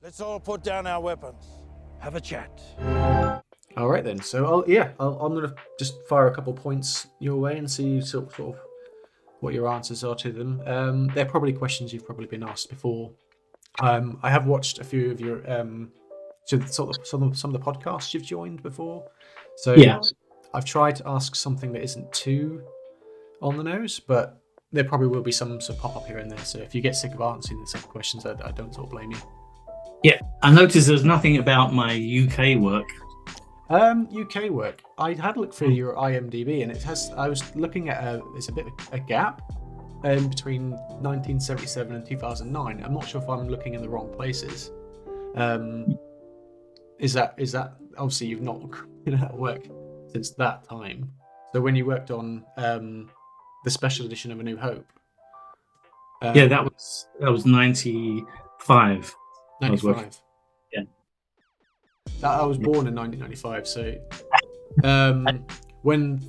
Let's all put down our weapons. Have a chat. All right then. So I'm gonna just fire a couple points your way and see sort of what your answers are to them. They're probably questions you've probably been asked before. I have watched a few of your some of the podcasts you've joined before. So Yeah. I've tried to ask something that isn't too on the nose, but there probably will be some sort of pop up here and there. So if you get sick of answering the same questions, I don't sort of blame you. Yeah, I noticed there's nothing about my UK work. UK work. I had a look through your IMDb, and it has. I was looking at there's a bit of a gap between 1977 and 2009. I'm not sure if I'm looking in the wrong places. Is that obviously you've not been at work since that time? So when you worked on the special edition of A New Hope. Yeah, that was 95. 95. Yeah. I was born in 1995, so when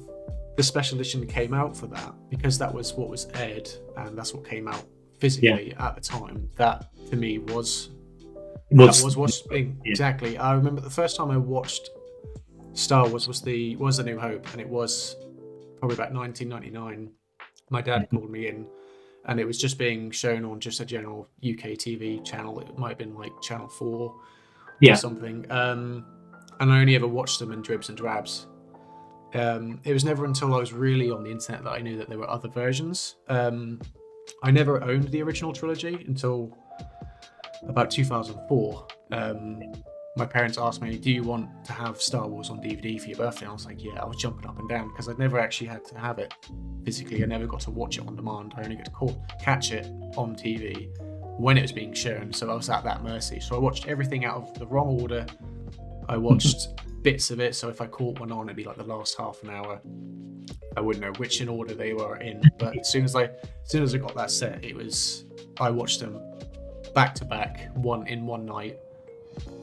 the special edition came out for that, because that was what was aired and that's what came out physically at the time, that to me was exactly. I remember the first time I watched Star Wars was A New Hope, and it was probably about 1999. My dad called me in, and it was just being shown on just a general UK TV channel. It might have been like Channel 4 or something. And I only ever watched them in dribs and drabs. It was never until I was really on the internet that I knew that there were other versions. I never owned the original trilogy until about 2004. My parents asked me, do you want to have Star Wars on DVD for your birthday? And I was like, yeah. I was jumping up and down because I'd never actually had to have it physically. I never got to watch it on demand. I only got to catch it on TV when it was being shown. So I was at that mercy. So I watched everything out of the wrong order. I watched bits of it. So if I caught one on, it'd be like the last half an hour. I wouldn't know which in order they were in. But as soon as I got that set, I watched them back to back, one night.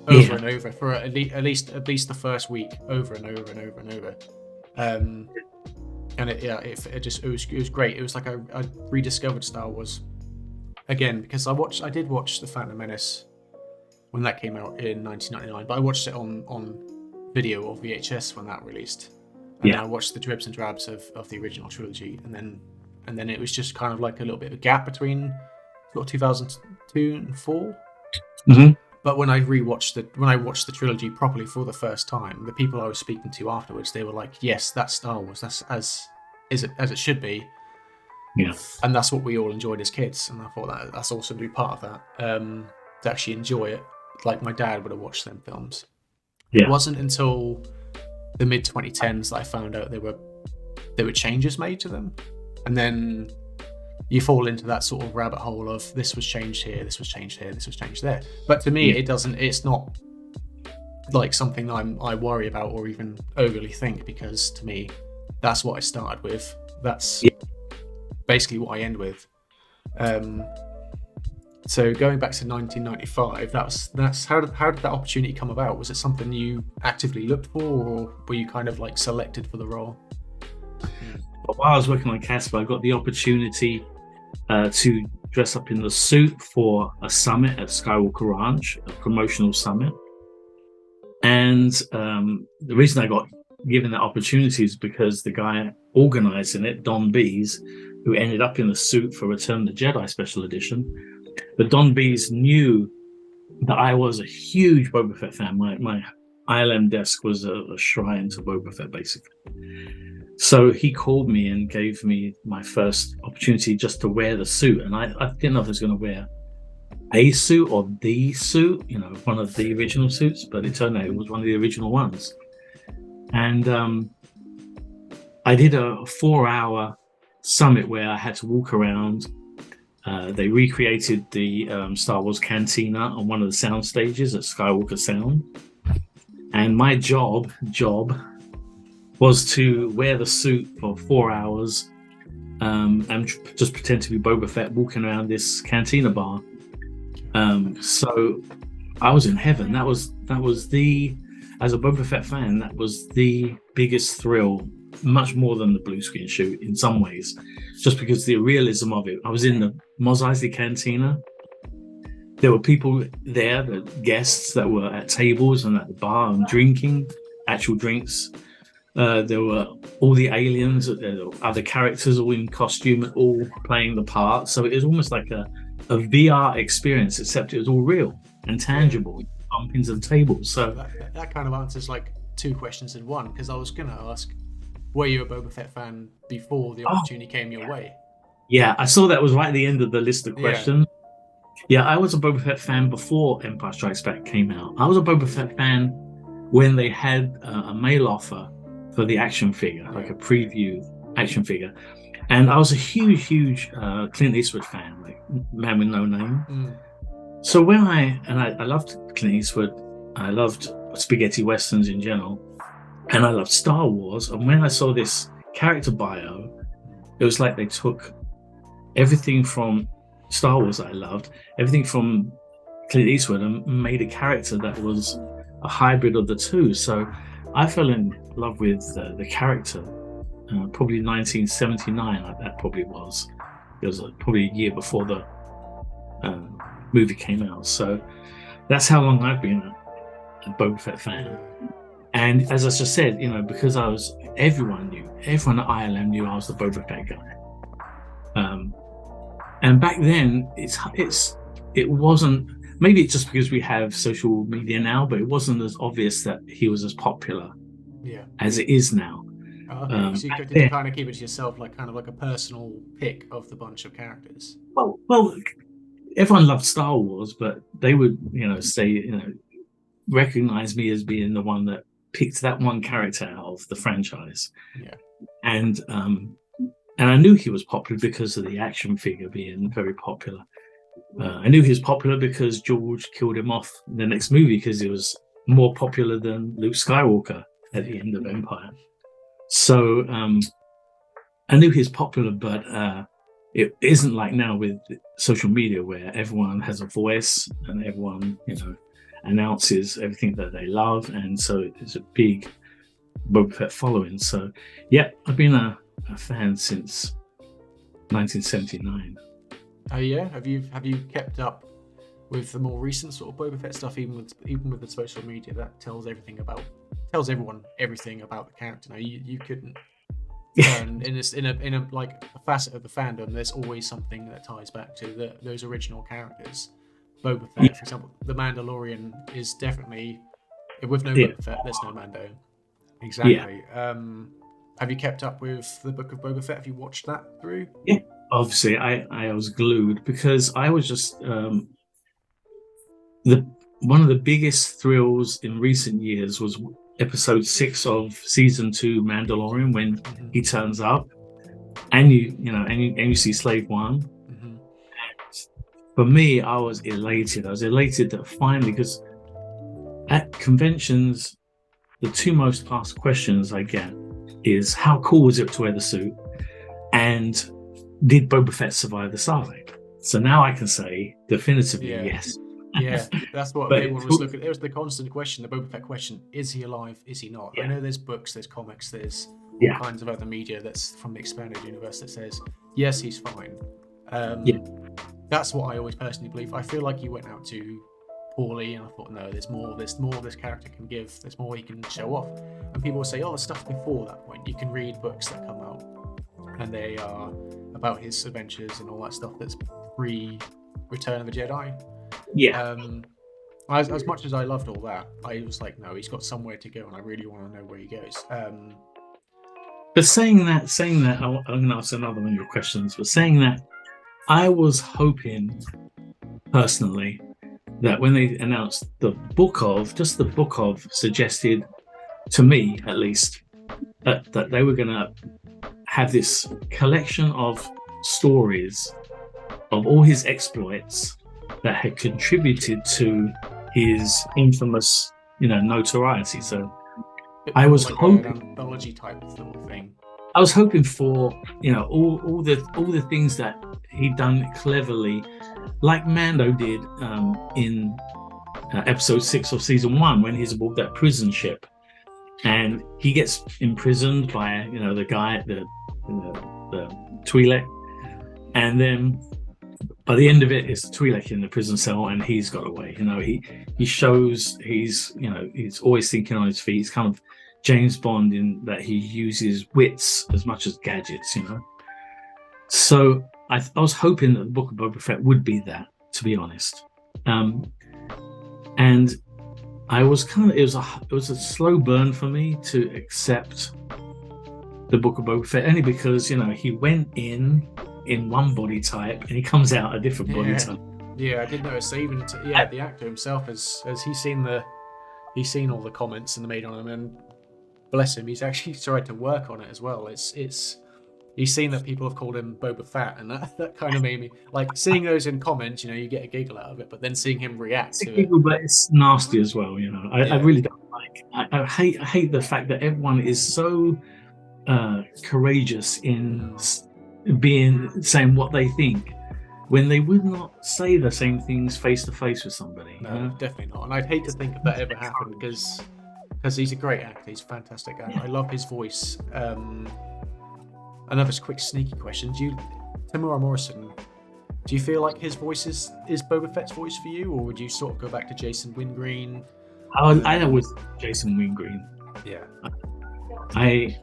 Over and over for at least the first week, over and over and over and over, and it was great. It was like I rediscovered Star Wars again, because I did watch The Phantom Menace when that came out in 1999, but I watched it on video or VHS when that released, and then I watched the dribs and drabs of the original trilogy, and then it was just kind of like a little bit of a gap between sort of 2002 and 4. Mm-hmm. But when I watched the trilogy properly for the first time, the people I was speaking to afterwards, they were like, "Yes, that's Star Wars. That's as it should be." Yeah. And that's what we all enjoyed as kids. And I thought that's awesome to be part of that. To actually enjoy it, like my dad would have watched them films. Yeah. It wasn't until the mid 2010s that I found out there were changes made to them, and then you fall into that sort of rabbit hole of this was changed here, this was changed here, this was changed there. But to me, it's not like something I worry about or even overly think, because to me, that's what I started with. That's basically what I end with. So going back to 1995, that's how did that opportunity come about? Was it something you actively looked for, or were you kind of like selected for the role? But while I was working on Casper, I got the opportunity to dress up in the suit for a summit at Skywalker Ranch, a promotional summit. And the reason I got given that opportunity is because the guy organizing it, Don Bees, who ended up in the suit for Return of the Jedi Special Edition, but Don Bees knew that I was a huge Boba Fett fan. My ILM desk was a shrine to Boba Fett, basically. So he called me and gave me my first opportunity just to wear the suit. And I didn't know if I was going to wear a suit or the suit, one of the original suits, but it turned out it was one of the original ones. And I did a 4-hour summit where I had to walk around. They recreated the Star Wars Cantina on one of the sound stages at Skywalker Sound. And my job was to wear the suit for 4 hours and just pretend to be Boba Fett walking around this cantina bar. So I was in heaven. That was as a Boba Fett fan, that was the biggest thrill, much more than the blue screen shoot in some ways, just because the realism of it. I was in the Mos Eisley Cantina, there were people there, the guests that were at tables and at the bar and drinking actual drinks. There were all the aliens, there were other characters all in costume, all playing the part. So it was almost like a VR experience, except it was all real and tangible, bumping into the tables. So that kind of answers like two questions in one, because I was going to ask, were you a Boba Fett fan before the opportunity came your way? Yeah, I saw that was right at the end of the list of questions. Yeah, I was a Boba Fett fan before Empire Strikes Back came out. I was a Boba Fett fan when they had a mail offer for the action figure, like a preview action figure. And I was a huge Clint Eastwood fan, like Man with No Name. So when I loved Clint Eastwood, I loved spaghetti westerns in general, and I loved Star Wars. And when I saw this character bio, it was like they took everything from Star Wars that I loved, everything from Clint Eastwood, and made a character that was a hybrid of the two. So I fell in love with the character probably 1979, that probably was. It was probably a year before the movie came out. So that's how long I've been a Boba Fett fan. And as I just said, because everyone at ILM knew I was the Boba Fett guy. And back then, it wasn't. Maybe it's just because we have social media now, but it wasn't as obvious that he was as popular as it is now. Okay, so you could kind of keep it to yourself, like kind of like a personal pick of the bunch of characters. Well, everyone loved Star Wars, but they would, say, recognize me as being the one that picked that one character out of the franchise. Yeah, and I knew he was popular because of the action figure being very popular. I knew he was popular because George killed him off in the next movie because he was more popular than Luke Skywalker at the end of Empire. So I knew he was popular, but it isn't like now with social media where everyone has a voice and everyone, announces everything that they love. And so it's a big Boba Fett following. So, yeah, I've been a fan since 1979. Oh yeah, have you kept up with the more recent sort of Boba Fett stuff, even with the social media that tells everyone everything about the character? Now you couldn't. In a like a facet of the fandom, there's always something that ties back to those original characters. Boba Fett, for example, the Mandalorian is definitely, with no Boba Fett, there's no Mando. Exactly. Yeah. Have you kept up with the Book of Boba Fett? Have you watched that through? Yeah, obviously, I was glued because I was just one of the biggest thrills in recent years was episode 6 of season 2 Mandalorian when he turns up, and you see Slave One. Mm-hmm. For me, I was elated. I was elated that finally, because at conventions, the two most asked questions I get is how cool was it to wear the suit, and did Boba Fett survive the Sarlacc? So now I can say definitively yes. Yeah, that's what everyone was looking at. It was the constant question, the Boba Fett question: is he alive? Is he not? Yeah. I know there's books, there's comics, there's all kinds of other media that's from the expanded universe that says yes, he's fine. That's what I always personally believe. I feel like he went out too poorly, and I thought, no, there's more this character can give. There's more he can show off. And people will say, oh, the stuff before that point. You can read books that come out, and they are about his adventures and all that stuff that's pre-Return of the Jedi. Yeah. As much as I loved all that, I was like, no, he's got somewhere to go, and I really want to know where he goes. But saying that, I'm going to ask another one of your questions. But saying that, I was hoping personally that when they announced the book of suggested to me at least that they were going to have this collection of stories of all his exploits that had contributed to his infamous, notoriety. So I was hoping an anthology type sort of thing. I was hoping for, all the things that he'd done cleverly, like Mando did in episode 6 of season 1 when he's aboard that prison ship, and he gets imprisoned by the guy, the Twi'lek, and then By the end of it, it's Twi'lek in the prison cell, and he's got away. He shows he's always thinking on his feet. He's kind of James Bond in that he uses wits as much as gadgets. So I was hoping that the Book of Boba Fett would be that, to be honest. And I was it was a slow burn for me to accept the Book of Boba Fett, only because he went in one body type and he comes out a different body type. Yeah, I did notice. Even the actor himself has he's seen all the comments and the made on him, and bless him, he's actually tried to work on it as well. It's he's seen that people have called him Boba Fett, and that kind of made me like seeing those in comments. You get a giggle out of it, but then seeing him react to it, but it's nasty as well. I really don't like. I hate the fact that everyone is so courageous in saying what they think when they would not say the same things face to face with somebody. No, definitely not. And I'd hate to think if that ever happened because he's a great actor. He's a fantastic actor. I love his voice. Another quick sneaky question: Temuera Morrison, do you feel like his voice is Boba Fett's voice for you, or would you sort of go back to Jason Wingreen? I was Jason Wingreen. Yeah. I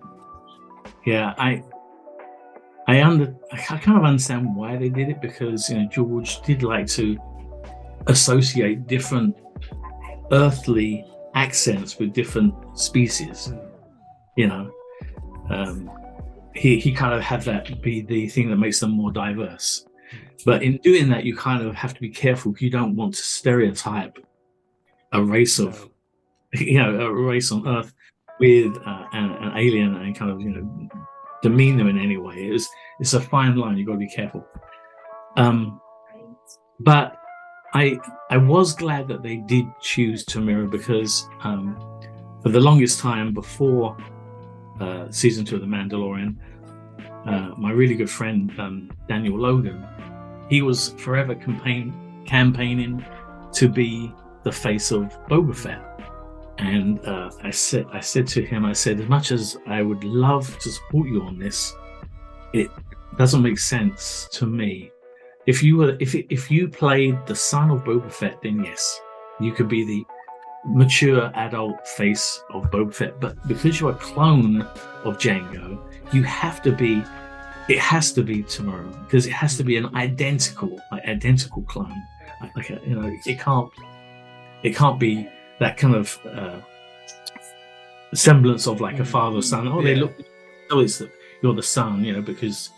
kind of understand why they did it, because George did like to associate different earthly accents with different species. He kind of had that be the thing that makes them more diverse. But in doing that, you kind of have to be careful. You don't want to stereotype a race of, a race on Earth with an alien and kind of, demean them in any way. It's a fine line. You've got to be careful. But I was glad that they did choose Temuera, because for the longest time before season 2 of The Mandalorian, my really good friend Daniel Logan, he was forever campaigning to be the face of Boba Fett. And I said to him, as much as I would love to support you on this, it doesn't make sense to me. If you played the son of Boba Fett, then yes, you could be the mature adult face of Boba Fett. But because you're a clone of Jango, it has to be Temuera, because it has to be an identical clone. It can't be that kind of semblance of like a father son. They look. You're the son, because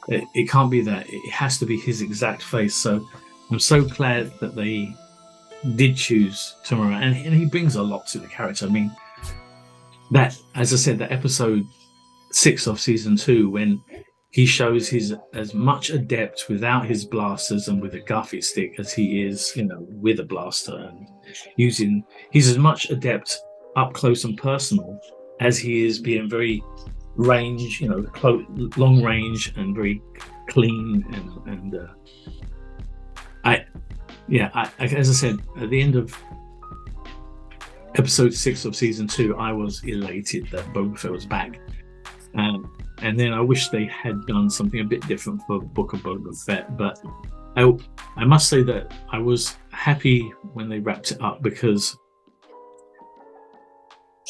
it can't be that. It has to be his exact face. So I'm so glad that they did choose Temuera, and he brings a lot to the character. I mean, that, as I said, that episode 6 of season 2, when he shows he's as much adept without his blasters and with a gaffi stick as he is, with a blaster, and he's as much adept up close and personal as he is being very range, long range and very clean. As I said, at the end of episode 6 of season 2, I was elated that Boba Fett was back. And then I wish they had done something a bit different for Book of Boba Fett. But I must say that I was happy when they wrapped it up, because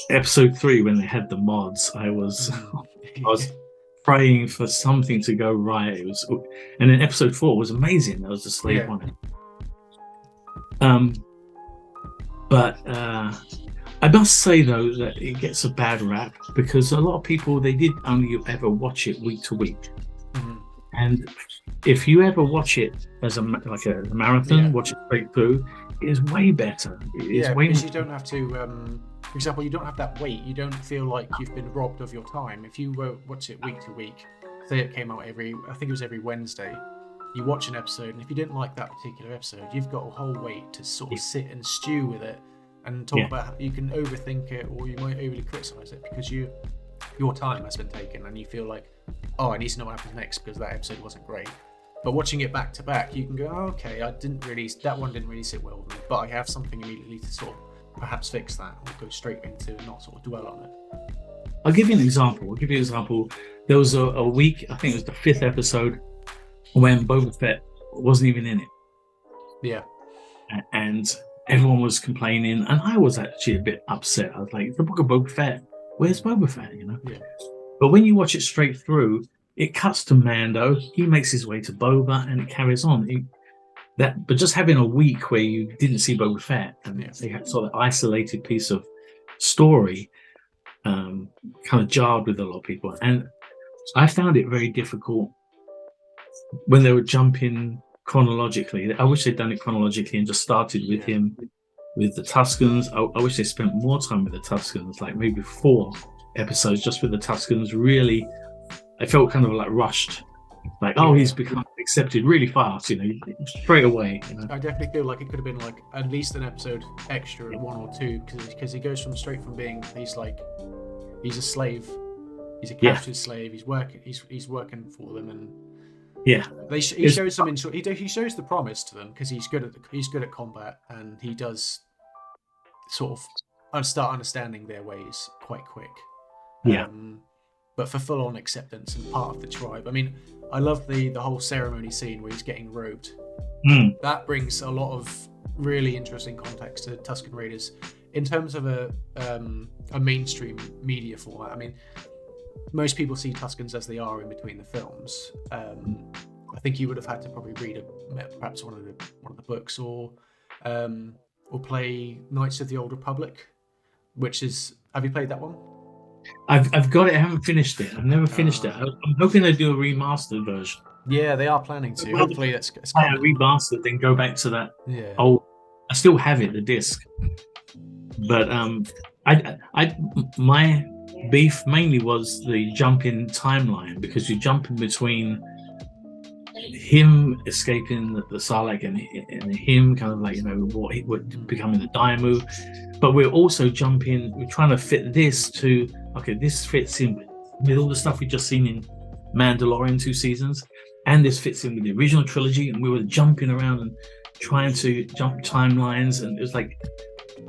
episode 3, when they had the mods, I was praying for something to go right. And then episode 4 was amazing. That was the slave one. But I must say, though, that it gets a bad rap, because a lot of people, they did only ever watch it week to week. Mm-hmm. And if you ever watch it as a marathon, watch it straight through, it is way better. Because you don't have to, for example, you don't have that wait. You don't feel like you've been robbed of your time. If you watch it week to week, say it came out I think it was every Wednesday, you watch an episode, and if you didn't like that particular episode, you've got a whole week to sort of sit and stew with it and talk about how you can overthink it, or you might overly criticize it, because your time has been taken and you feel like, I need to know what happens next because that episode wasn't great. But watching it back to back, you can go, okay, that one didn't really sit well with me, but I have something immediately to sort of perhaps fix that, or go straight into not sort of dwell on it. I'll give you an example. There was a week, I think it was the 5th episode, when Boba Fett wasn't even in it. Yeah. And everyone was complaining, and I was actually a bit upset. I was like, the Book of Boba Fett, where's Boba Fett, you know? Yeah. But when you watch it straight through, it cuts to Mando, he makes his way to Boba, and it carries on. But just having a week where you didn't see Boba Fett, and they had sort of isolated piece of story, kind of jarred with a lot of people. And I found it very difficult when they were jumping chronologically. I wish they'd done it chronologically and just started with him with the Tuscans. I wish they spent more time with the Tuscans, like maybe 4 episodes just with the Tuscans. Really, I felt kind of like rushed. Like, he's become accepted really fast, you know, straight away. You know? I definitely feel like it could have been like at least an episode extra, 1 or 2, because he goes straight from being he's a slave, he's a captured slave, he's working for them, and he shows them he shows the promise to them because he's good at combat, and he does sort of start understanding their ways quite quick. But for full-on acceptance and part of the tribe. I mean, I love the whole ceremony scene where he's getting robed. That brings a lot of really interesting context to Tusken Raiders in terms of a mainstream media format. I mean, most people see Tuskens as they are in between the films. I think you would have had to probably read perhaps one of the books, or play Knights of the Old Republic, which is. Have you played that one? I've got it. I haven't finished it. I've never finished it. I'm hoping they do a remastered version. Yeah, they are planning to. Hopefully, that's a remastered. Then go back to that. Yeah. Oh, I still have it, the disc. But my beef mainly was the jump in timeline, because you jump in between him escaping the Sarlacc and him kind of like, you know, what he would becoming the Daimyo. But we're also we're trying to fit this to, okay, this fits in with all the stuff we've just seen in Mandalorian 2 seasons, and this fits in with the original trilogy, and we were jumping around and trying to jump timelines, and it was like,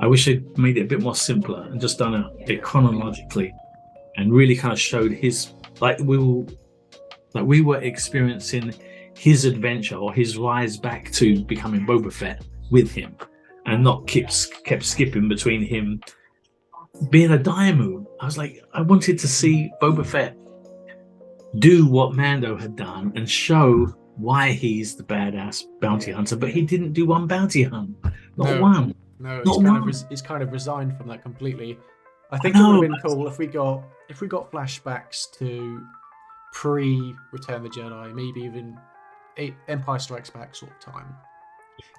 I wish they'd made it a bit more simpler and just done it chronologically, and really kind of showed his, we were experiencing his adventure or his rise back to becoming Boba Fett with him, and not kept skipping between him being a Daimyo. I was like, I wanted to see Boba Fett do what Mando had done and show why he's the badass bounty hunter, but he didn't do one bounty hunt, not one. No, he's kind of resigned from that completely. I think it would have been cool if we got flashbacks to pre-Return of the Jedi, maybe even Empire Strikes Back sort of time.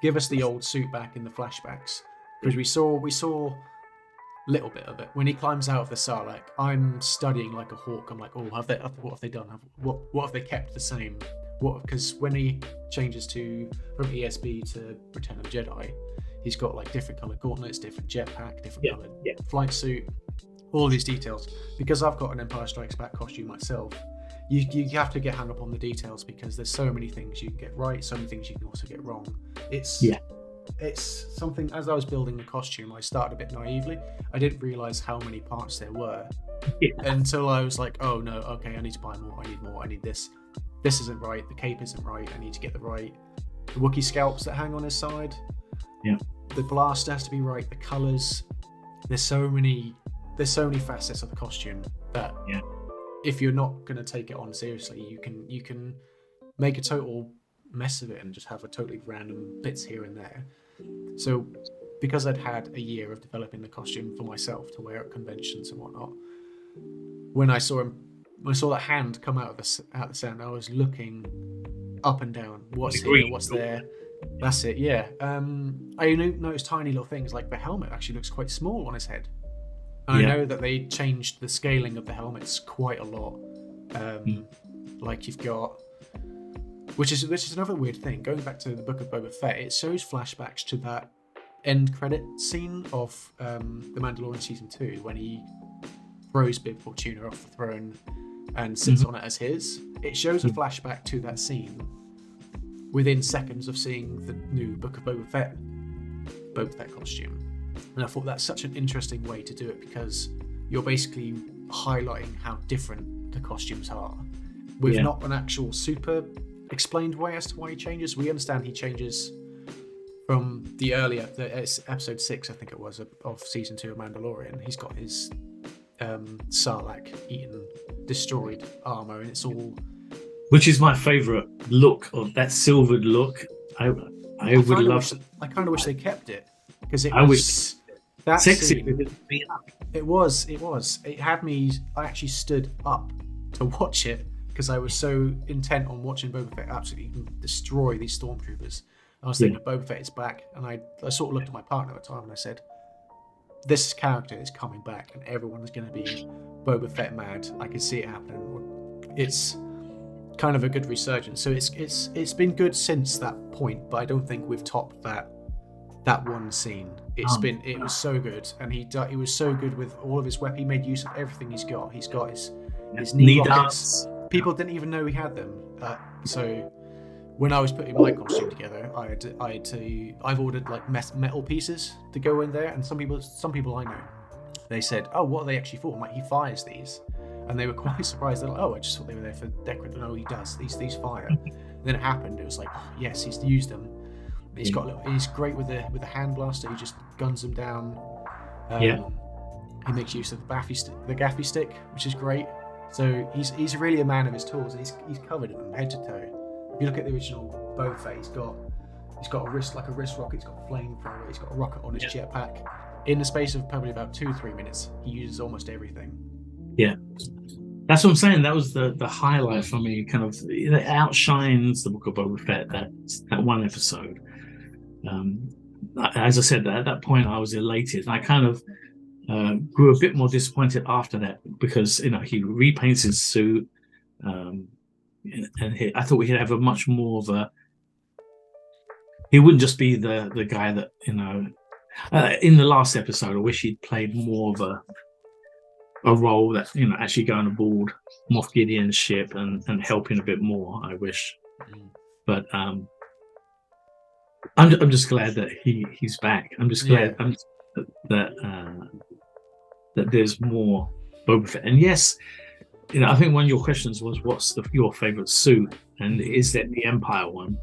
Give us the old suit back in the flashbacks, because we saw little bit of it when he climbs out of the Sarlacc. I'm studying like a hawk. I'm like, what have they done? What have they kept the same? Because when he changes from ESB to Return of the Jedi, he's got like different colored gauntlets, different jetpack, different colored flight suit, all these details. Because I've got an Empire Strikes Back costume myself, you have to get hung up on the details, because there's so many things you can get right, so many things you can also get wrong. It's something, as I was building the costume, I started a bit naively. I didn't realize how many parts there were until I was like, oh no, okay, I need to buy more, I need this. This isn't right, the cape isn't right, I need to get the Wookiee scalps that hang on his side. Yeah. The blast has to be right, the colours. There's so many facets of the costume that if you're not going to take it on seriously, you can make a total mess of it and just have a totally random bits here and there. So because I'd had a year of developing the costume for myself to wear at conventions and whatnot, when I saw that hand come out of the sand, I was looking up and down. What's here? What's there? That's it. Yeah. I noticed tiny little things, like the helmet actually looks quite small on his head. And I know that they changed the scaling of the helmets quite a lot. Like you've got, which is another weird thing. Going back to the Book of Boba Fett, it shows flashbacks to that end credit scene of The Mandalorian season 2 when he throws Bib Fortuna off the throne and sits on it as his. It shows a flashback to that scene within seconds of seeing the new Book of Boba Fett costume. And I thought that's such an interesting way to do it, because you're basically highlighting how different the costumes are with not an actual super explained why as to why he changes. We understand he changes from it's episode 6, I think it was, of season 2 of Mandalorian. He's got his Sarlacc eaten, destroyed armor, and it's all. Which is my favourite look of that silvered look. I would love. I kind of wish they kept it because it I was wish that sexy. scene. It was. It had me. I actually stood up to watch it because I was so intent on watching Boba Fett absolutely destroy these stormtroopers. I was thinking Boba Fett is back, and I sort of looked at my partner at the time and I said, "This character is coming back, and everyone is going to be Boba Fett mad." I can see it happening. It's kind of a good resurgence. So it's been good since that point, but I don't think we've topped that one scene. It was so good, and he was so good with all of his weapons. He made use of everything he's got. He's got his knee rockets. People didn't even know he had them. So when I was putting my costume together, I've ordered like metal pieces to go in there, and some people I know, they said, "Oh, what are they actually for?" I'm like, "He fires these." And they were quite surprised. They're like, "Oh, I just thought they were there for decorative." No, he does. These fire. And then it happened. It was like, oh, yes, he's used them. He's great with the hand blaster. He just guns them down. He makes use of the gaffy stick, which is great. So he's really a man of his tools, and he's covered in them head to toe. If you look at the original Boba Fett, he's got a wrist rocket. He's got a flamethrower. He's got a rocket on his jetpack. In the space of probably about 2-3 minutes, he uses almost everything. Yeah, that's what I'm saying. That was the highlight for me. Kind of, it outshines the Book of Boba Fett. That one episode. As I said, at that point, I was elated. I kind of grew a bit more disappointed after that because he repaints his suit, and I thought he'd have a much more of a. He wouldn't just be the guy that in the last episode. I wish he'd played more of a role that actually going aboard Moff Gideon's ship and helping a bit more. I wish, but I'm just glad that he's back. I'm just glad that there's more Boba Fett. And yes, I think one of your questions was what's your favorite suit, and is that the Empire one?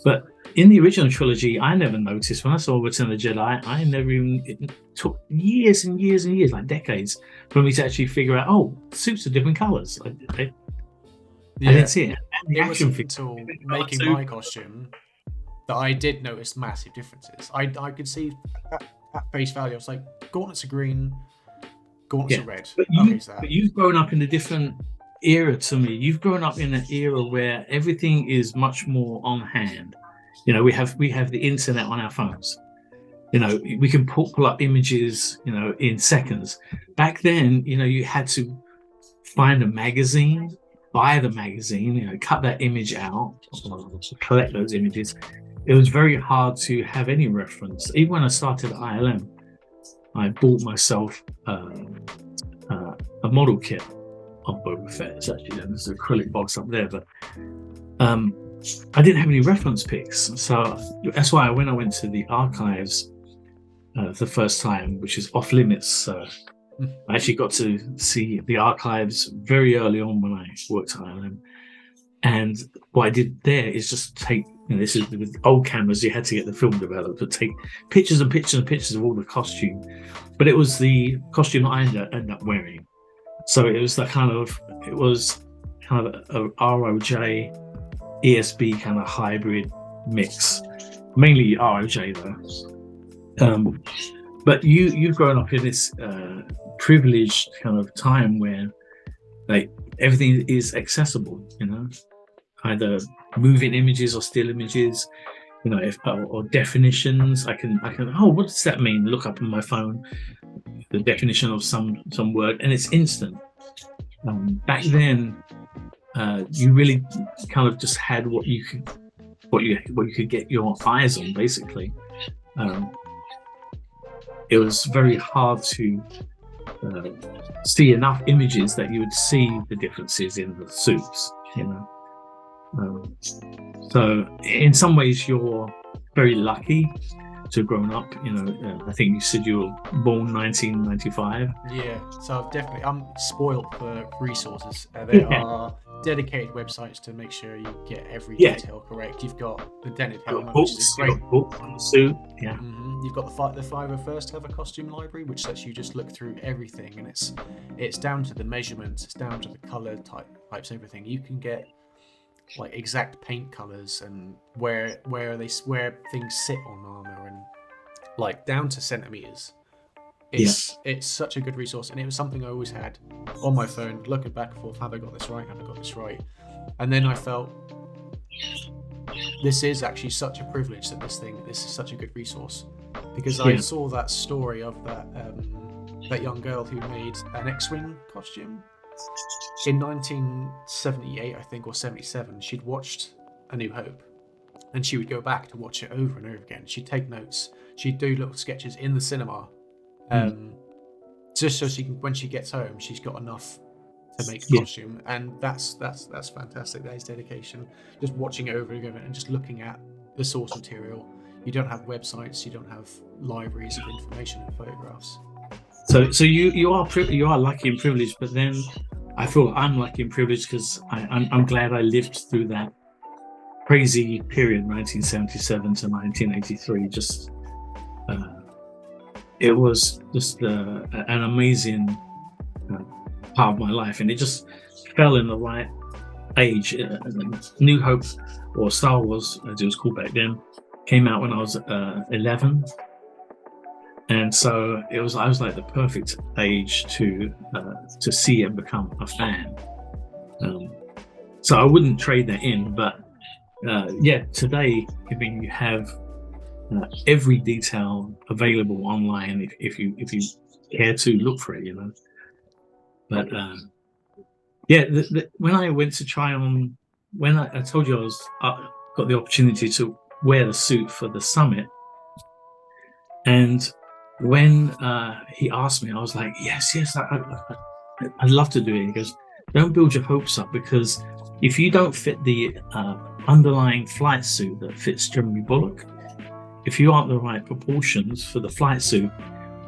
But in the original trilogy, I never noticed when I saw Return of the Jedi. I never even. It took years and years and years, like decades, for me to actually figure out. Oh, suits are different colors. I didn't see it. And the action until making my costume that I did notice massive differences. I could see at face value. I was like, gauntlets are green, gauntlets are red. But you've grown up in a different era to me. You've grown up in an era where everything is much more on hand. We have the internet on our phones. We can pull up images, in seconds. Back then, you had to find a magazine, buy the magazine, cut that image out, or collect those images. It was very hard to have any reference. Even when I started at ILM, I bought myself a model kit of Boba Fett. It's actually there's an acrylic box up there, but I didn't have any reference pics, so that's why when I went to the archives the first time, which is off limits, I actually got to see the archives very early on when I worked at ILM. And what I did there is just take, this is with old cameras, you had to get the film developed, but take pictures and pictures and pictures of all the costume. But it was the costume I ended up wearing. So it was kind of a ROJ, ESB kind of hybrid mix. Mainly ROJ though. But you've grown up in this privileged kind of time where everything is accessible, either moving images or still images, or definitions. I can, oh, what does that mean? Look up on my phone the definition of some word, and it's instant. Back then, you really kind of just had what you could get your eyes on, basically. It was very hard to see enough images that you would see the differences in the suits, so in some ways you're very lucky to have grown up. I think you said you were born 1995. Yeah, so I'm spoiled for resources. There are dedicated websites to make sure you get every Yeah. detail correct. You've got the dented Got helmet, which is books, a great. got books on the suit. Yeah. You've got the 501st have a costume library, which lets you just look through everything, and it's down to the measurements, it's down to the color types, everything. You can get like exact paint colors and where things sit on armor, and like down to centimeters. It's such a good resource, and it was something I always had on my phone, looking back and forth. Have I got this right? Have I got this right? And then I felt this is actually such a privilege that this is such a good resource, because I saw that story of that young girl who made an X-Wing costume in 1978, I think, or 77. She'd watched A New Hope, and she would go back to watch it over and over again. She'd take notes. She'd do little sketches in the cinema, just so she can, when she gets home, she's got enough to make a costume. And that's fantastic. That is dedication. Just watching it over and over and just looking at the source material. You don't have websites. You don't have libraries of information and photographs. So you are lucky and privileged, but then I feel I'm lucky and privileged because I'm glad I lived through that crazy period, 1977 to 1983. Just it was just an amazing part of my life, and it just fell in the right age. New Hope, or Star Wars as it was called back then, came out when I was 11. And so I was like the perfect age to see and become a fan. So I wouldn't trade that in, but today, I mean, you have every detail available online if you care to look for it, you know. But when I went to try on, when I told you I got the opportunity to wear the suit for the summit, and when he asked me, I was like, yes, I'd love to do it. He goes, don't build your hopes up, because if you don't fit the underlying flight suit that fits Jeremy Bullock, if you aren't the right proportions for the flight suit,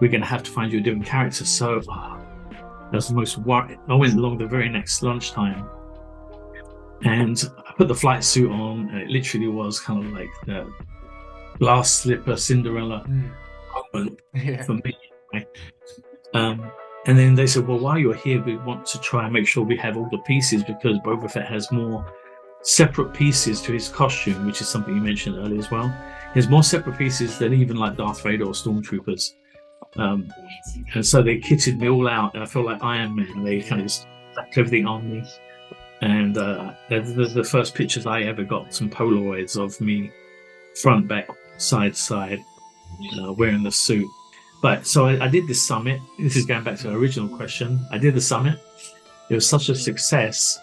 we're going to have to find you a different character. So that's the most worry. I went along the very next lunchtime, and I put the flight suit on, and it literally was kind of like the glass slipper Cinderella moment for me. And then they said, well, while you're here, we want to try and make sure we have all the pieces, because Boba Fett has more separate pieces to his costume, which is something you mentioned earlier as well. He has more separate pieces than even like Darth Vader or Stormtroopers. And so they kitted me all out, and I feel like Iron Man. They kind of just slapped everything on me. And the first pictures I ever got, some Polaroids of me front, back, side, wearing the suit. But so I did this summit. This is going back to the original question. I did the summit. It was such a success,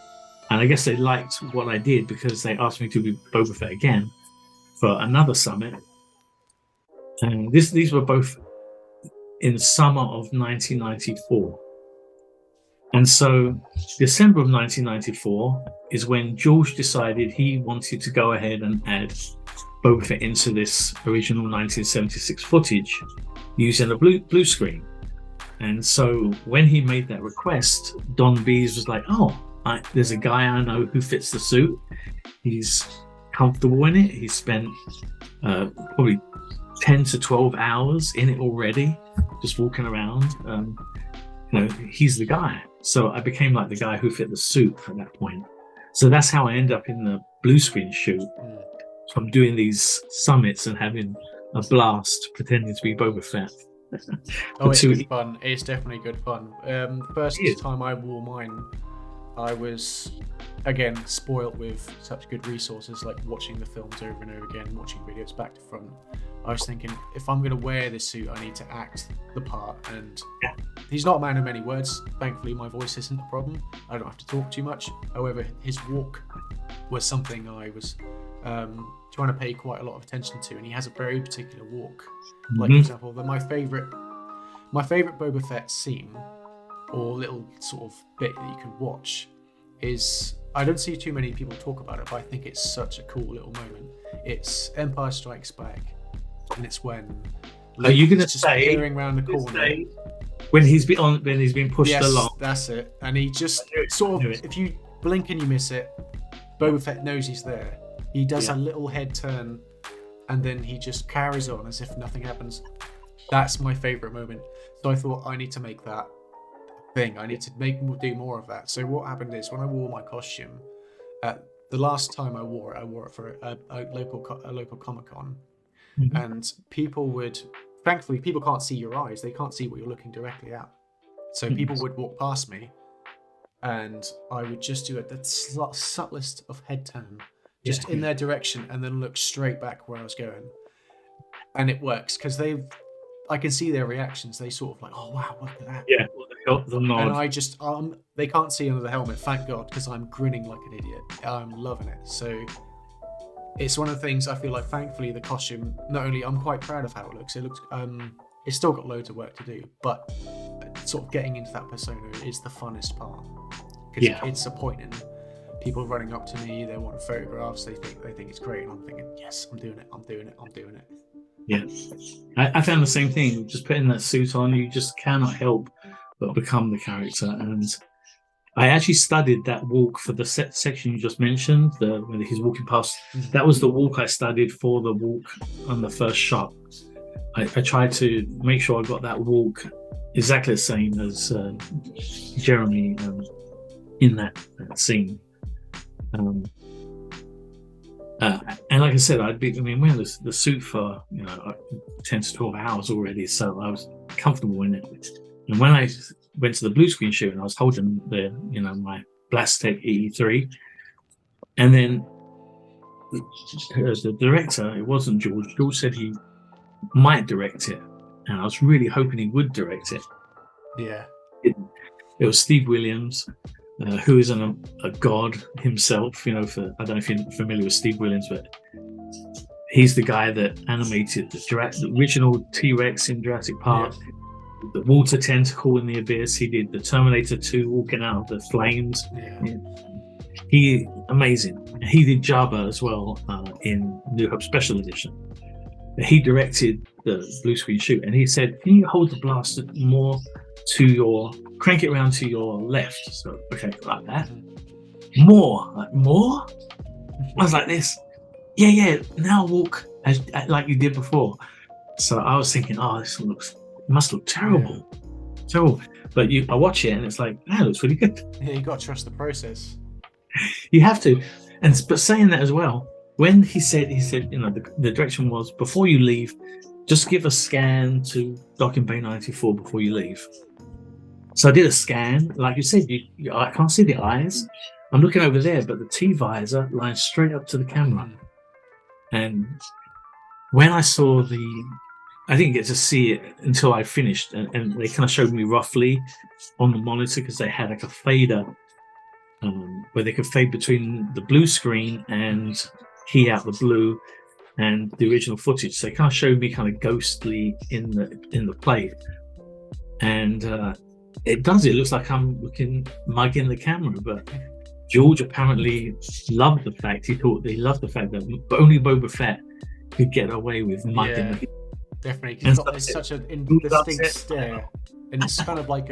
and I guess they liked what I did because they asked me to be Boba Fett again for another summit. And these were both in summer of 1994. And so December of 1994 is when George decided he wanted to go ahead and add Boba Fett into this original 1976 footage using a blue screen. And so when he made that request, Don Bees was like, there's a guy I know who fits the suit. He's comfortable in it. He spent probably 10 to 12 hours in it already, just walking around. He's the guy. So I became like the guy who fit the suit at that point. So that's how I ended up in the blue screen shoot. So I'm doing these summits and having a blast pretending to be Boba Fett. It's good fun. It's definitely good fun. First time I wore mine, I was again spoilt with such good resources, like watching the films over and over again, watching videos back to front. I was thinking, if I'm going to wear this suit, I need to act the part. And he's not a man of many words. Thankfully, my voice isn't a problem. I don't have to talk too much. However, his walk was something I was trying to pay quite a lot of attention to, and he has a very particular walk. Like, for example, my favorite Boba Fett scene, or little sort of bit that you can watch, is, I don't see too many people talk about it, but I think it's such a cool little moment. It's Empire Strikes Back, and it's when are you going to say peering around the corner when he's been pushed along? That's it. And he just sort of, blink and you miss it. Boba Fett knows he's there. He does Yeah. a little head turn, and then he just carries on as if nothing happens. That's my favorite moment. So I thought I need to make that thing. I need to do more of that. So what happened is when I wore my costume, the last time I wore it for a local Comic-Con, Mhm. and people would, thankfully, people can't see your eyes. They can't see what you're looking directly at. So people would walk past me, and I would just do the subtlest of head turn, just in their direction, and then look straight back where I was going. And it works because I can see their reactions. They sort of like, oh wow, look at that. Yeah, the And nod. I just, they can't see under the helmet, thank God, because I'm grinning like an idiot. I'm loving it. So it's one of the things I feel like, thankfully, the costume, not only, I'm quite proud of how it looks. It looks, it's still got loads of work to do, but sort of getting into that persona is the funnest part. Because it's disappointing. People running up to me, they want photographs, they think it's great, and I'm thinking, yes, I'm doing it. Yeah, I found the same thing. Just putting that suit on, you just cannot help but become the character. And I actually studied that walk for the section you just mentioned, when he's walking past. That was the walk I studied for the walk on the first shot. I tried to make sure I got that walk exactly the same as Jeremy in that scene. And like I said, wearing the suit for 10 to 12 hours already, so I was comfortable in it. And when I went to the blue screen shoot and I was holding my Blastech EE3, and then the director, it wasn't George. George said he might direct it, and I was really hoping he would direct it. Yeah. It was Steve Williams, who is a god himself. I don't know if you're familiar with Steve Williams, but he's the guy that animated the original T-Rex in Jurassic Park, the water tentacle in the abyss. He did the Terminator 2 walking out of the flames. He amazing. He did Jabba as well in New Hope Special Edition. He directed the blue screen shoot, and he said, "Can you hold the blaster more crank it around to your left?" So okay, like that. More. I was like this. Yeah. Now walk like you did before. So I was thinking, oh, this must look terrible. Terrible. But I watch it and it's like, that looks really good. Yeah, you got to trust the process. You have to. But saying that as well, when he said, the direction was, before you leave, just give a scan to Docking Bay 94 before you leave. So I did a scan. Like you said, I can't see the eyes. I'm looking over there, but the T-visor lines straight up to the camera. And when I saw I didn't get to see it until I finished, and they kind of showed me roughly on the monitor because they had like a fader where they could fade between the blue screen and key out the blue and the original footage. So they kind of showed me kind of ghostly in the plate, and it looks like I'm mugging the camera. But George apparently loved the fact that only Boba Fett could get away with mugging the camera. Definitely, it's such a distinct stare, and it's kind of like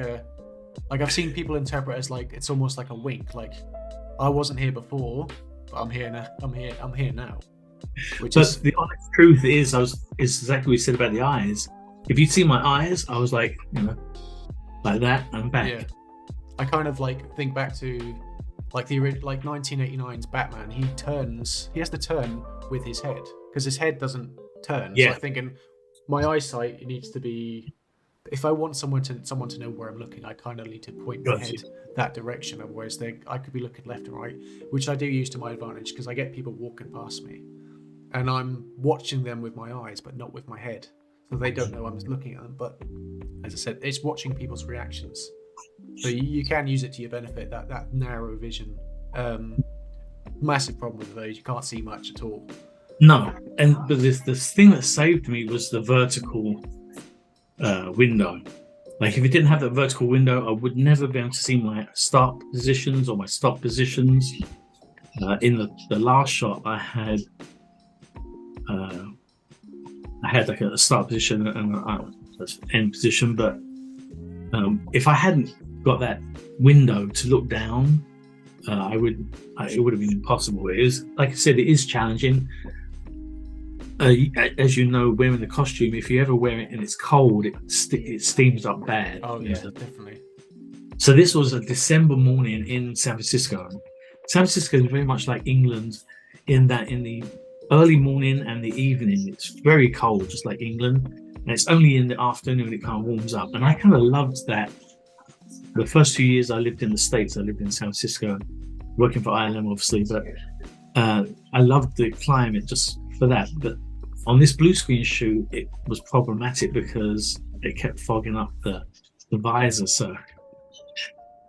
I've seen people interpret as like it's almost like a wink, like I wasn't here before, but I'm here now. I'm here now. But the honest truth is exactly what you said about the eyes. If you see my eyes, I was like, like that. I'm back. Yeah, I kind of like think back to like 1989's Batman. He has to turn with his head because his head doesn't turn. Yeah. So I'm thinking, my eyesight needs to be, if I want someone to know where I'm looking, I kind of need to point my head that direction. Otherwise, I could be looking left and right, which I do use to my advantage because I get people walking past me, and I'm watching them with my eyes, but not with my head, so they don't know I'm looking at them. But as I said, it's watching people's reactions, so you can use it to your benefit. That narrow vision, massive problem with those. You can't see much at all. No, but this thing that saved me was the vertical window. Like if it didn't have that vertical window, I would never be able to see my start positions or my stop positions. In the last shot, I had like a start position and an end position, but if I hadn't got that window to look down, it would have been impossible. It is, like I said, it is challenging. As you know, wearing the costume, if you ever wear it and it's cold, it steams up bad. Oh yeah, definitely. So this was a December morning in San Francisco. San Francisco is very much like England in that in the early morning and the evening, it's very cold, just like England. And it's only in the afternoon it kind of warms up. And I kind of loved that. The first 2 years I lived in the States, I lived in San Francisco, working for ILM, obviously. But I loved the climate just for that. But on this blue screen shoot, it was problematic because it kept fogging up the visor. So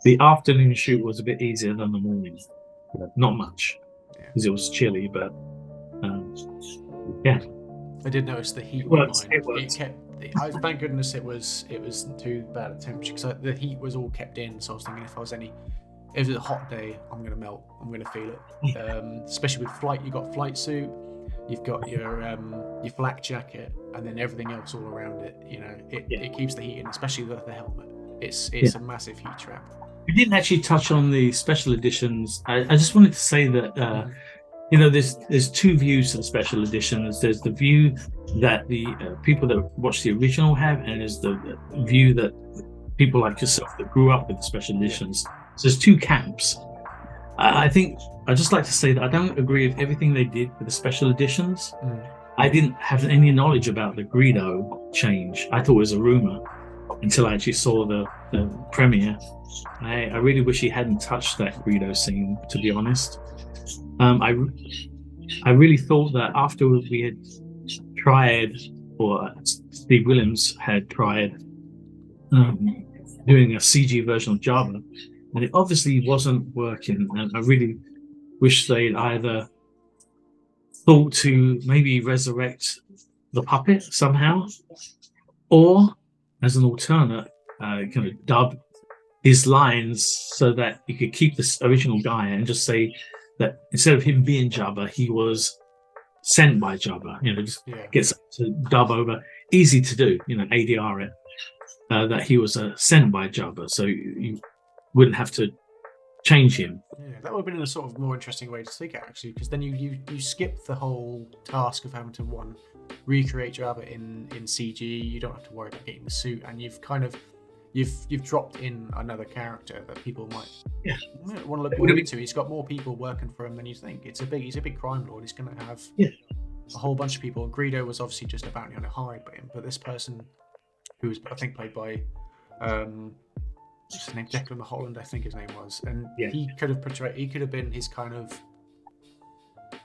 the afternoon shoot was a bit easier than the morning. Not much, because it was chilly, but yeah. I did notice the heat. Thank goodness it wasn't too bad a temperature, because the heat was all kept in. So I was thinking if it was a hot day, I'm gonna melt. I'm gonna feel it. Especially with flight, you got flight suit, you've got your flak jacket, and then everything else all around it. You know, it keeps the heat in, especially the helmet. It's a massive heat trap. We didn't actually touch on the special editions. I just wanted to say that there's two views to the special editions. There's the view that the people that watch the original have, and there's the view that people like yourself that grew up with the special editions. So there's two camps. I think I'd just like to say that I don't agree with everything they did with the special editions. I didn't have any knowledge about the Greedo change. I thought it was a rumor until I actually saw the premiere. I really wish he hadn't touched that Greedo scene, to be honest. I really thought that after we had tried, or Steve Williams had tried doing a CG version of Jabba, and it obviously wasn't working, and I really wish they'd either thought to maybe resurrect the puppet somehow, or as an alternate, kind of dub his lines so that you could keep this original guy and just say that instead of him being Jabba, he was sent by Jabba. Gets to dub over, easy to do. ADR it that he was sent by Jabba, so you wouldn't have to change him. Yeah, that would have been a sort of more interesting way to take it, actually, because then you skip the whole task of having to recreate Jabba in CG. You don't have to worry about getting the suit, and you've dropped in another character that people might want to look more into. He's got more people working for him than you think. He's a big crime lord. He's going to have a whole bunch of people. Greedo was obviously just a bounty on a hide, but this person, who was I think played by what's his name, Declan Holland, I think his name was, and he could have been his kind of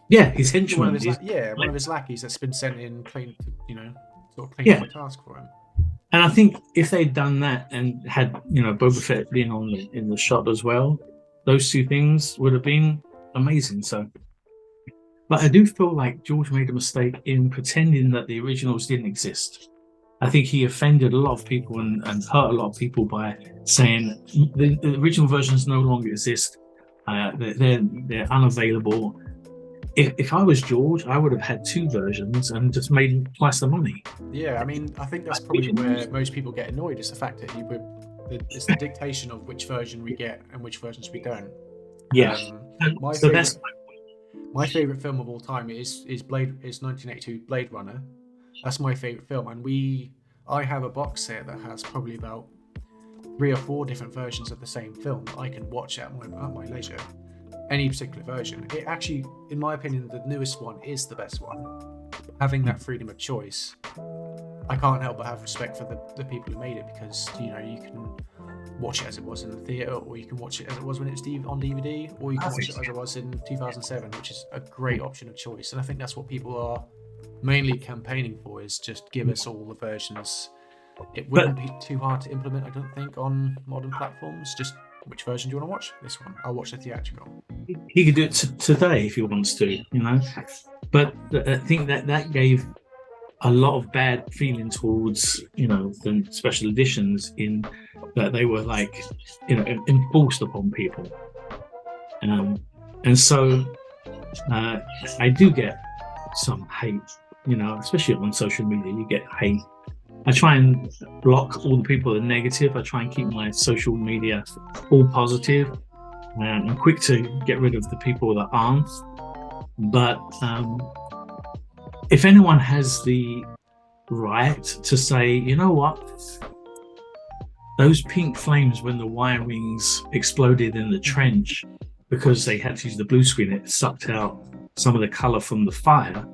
his henchman. One of his lackeys that's been sent in clean up the task for him. And I think if they'd done that and had, Boba Fett being in the shot as well, those two things would have been amazing. So, but I do feel like George made a mistake in pretending that the originals didn't exist. I think he offended a lot of people and hurt a lot of people by saying the original versions no longer exist. They're unavailable. If I was George, I would have had two versions and just made twice the money. Yeah, I mean, I think that's probably where most people get annoyed, is the fact that it's the dictation of which version we get and which versions we don't. Yeah. My favorite film of all time is 1982 Blade Runner. That's my favorite film, and I have a box set that has probably about 3 or 4 different versions of the same film that I can watch at my leisure. Any particular version. It actually, in my opinion, the newest one is the best one. Having that freedom of choice, I can't help but have respect for the people who made it, because you can watch it as it was in the theatre, or you can watch it as it was when it was on DVD, or you can watch it as it was in 2007, which is a great option of choice. And I think that's what people are mainly campaigning for, is just give us all the versions. It wouldn't be too hard to implement, I don't think, on modern platforms. Just which version do you want to watch? This one. I'll watch the theatrical. He could do it today if he wants to, But I think that gave a lot of bad feeling towards, the special editions, in that they were enforced upon people. And so I do get some hate, especially on social media. You get hate. I try and block all the people that are negative. I try and keep my social media all positive. and quick to get rid of the people that aren't. But if anyone has the right to say, you know what, those pink flames when the Y-wings exploded in the trench because they had to use the blue screen, it sucked out some of the color from the fire,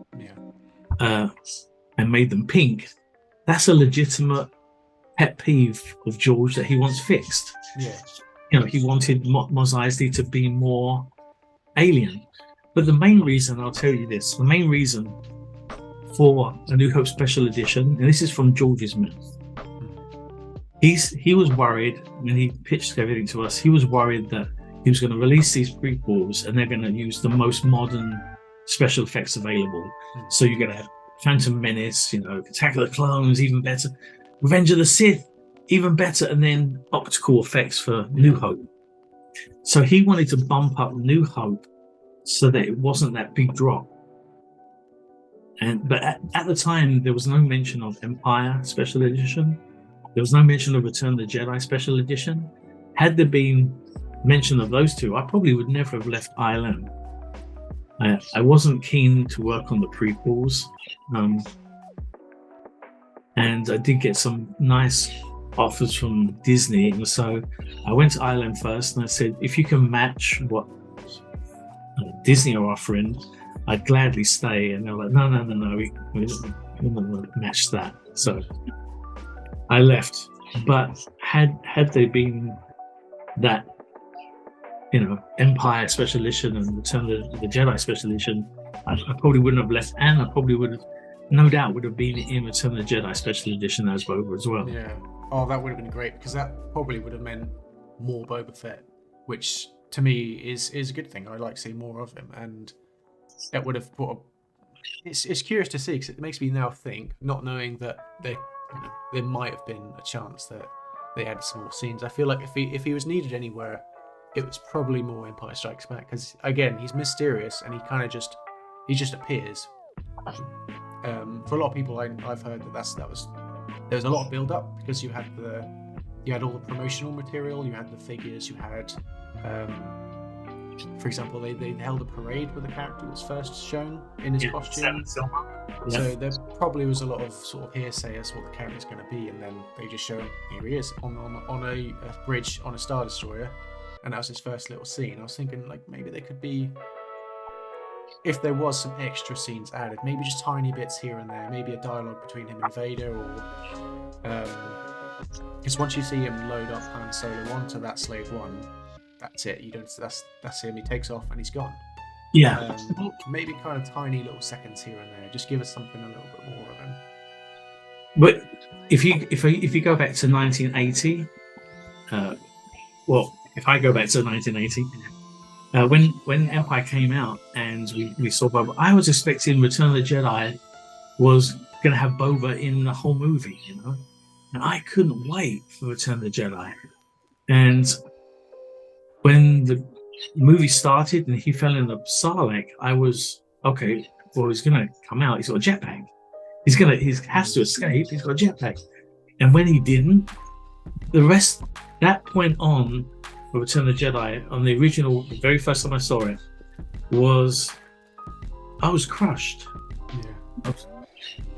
and made them pink. That's a legitimate pet peeve of George that he wants fixed. Yeah. You know, he wanted Mos Eisley to be more alien. But the main reason, I'll tell you this, the main reason for A New Hope Special Edition, and this is from George's mouth, he was worried when he pitched everything to us, he was worried that he was going to release these prequels and they're going to use the most modern special effects available. So you're going to have Phantom Menace, you know, Attack of the Clones, even better, Revenge of the Sith, even better, and then optical effects for New Hope. So he wanted to bump up New Hope so that it wasn't that big drop. But at the time, there was no mention of Empire Special Edition. There was no mention of Return of the Jedi Special Edition. Had there been mention of those two, I probably would never have left ILM. I wasn't keen to work on the prequels. And I did get some nice offers from Disney. And so I went to ILM first and I said, if you can match what Disney are offering, I'd gladly stay. And they're like, no, we don't match that. So I left. But had they been that, you know, Empire Special Edition and Return of the Jedi Special Edition, I probably wouldn't have left, and I probably would have, no doubt, would have been in Return of the Jedi Special Edition as Boba as well. Yeah. Oh, that would have been great, because that probably would have meant more Boba Fett, which to me is a good thing. I like seeing more of him, and that would have brought. It's curious to see, because it makes me now think, not knowing that there might have been a chance that they had some more scenes. I feel like if he was needed anywhere, it was probably more Empire Strikes Back, because again, he's mysterious and he kind of just appears. For a lot of people, I've heard that was there was a lot of build up, because you had all the promotional material, you had the figures, you had for example, they held a parade where the character was first shown in his costume. So there probably was a lot of sort of hearsay as to what the character's going to be, and then they just show him, here he is on a bridge on a Star Destroyer, and that was his first little scene. I was thinking, like, maybe there could be, if there was some extra scenes added, maybe just tiny bits here and there, maybe a dialogue between him and Vader, or because once you see him load up Han Solo onto that Slave One, that's it. You don't. That's him. He takes off and he's gone. Yeah. Maybe kind of tiny little seconds here and there. Just give us something a little bit more of him. But if you go back to 1980, if I go back to 1980, when Empire came out and we saw Boba, I was expecting Return of the Jedi was going to have Boba in the whole movie, you know, and I couldn't wait for Return of the Jedi. And when the movie started and he fell in the Sarlacc, I was okay. Well, he's going to come out. He's got a jetpack. He has to escape. He's got a jetpack. And when he didn't, that point on for Return of the Jedi, on the original, the very first time I saw it, I was crushed. Yeah.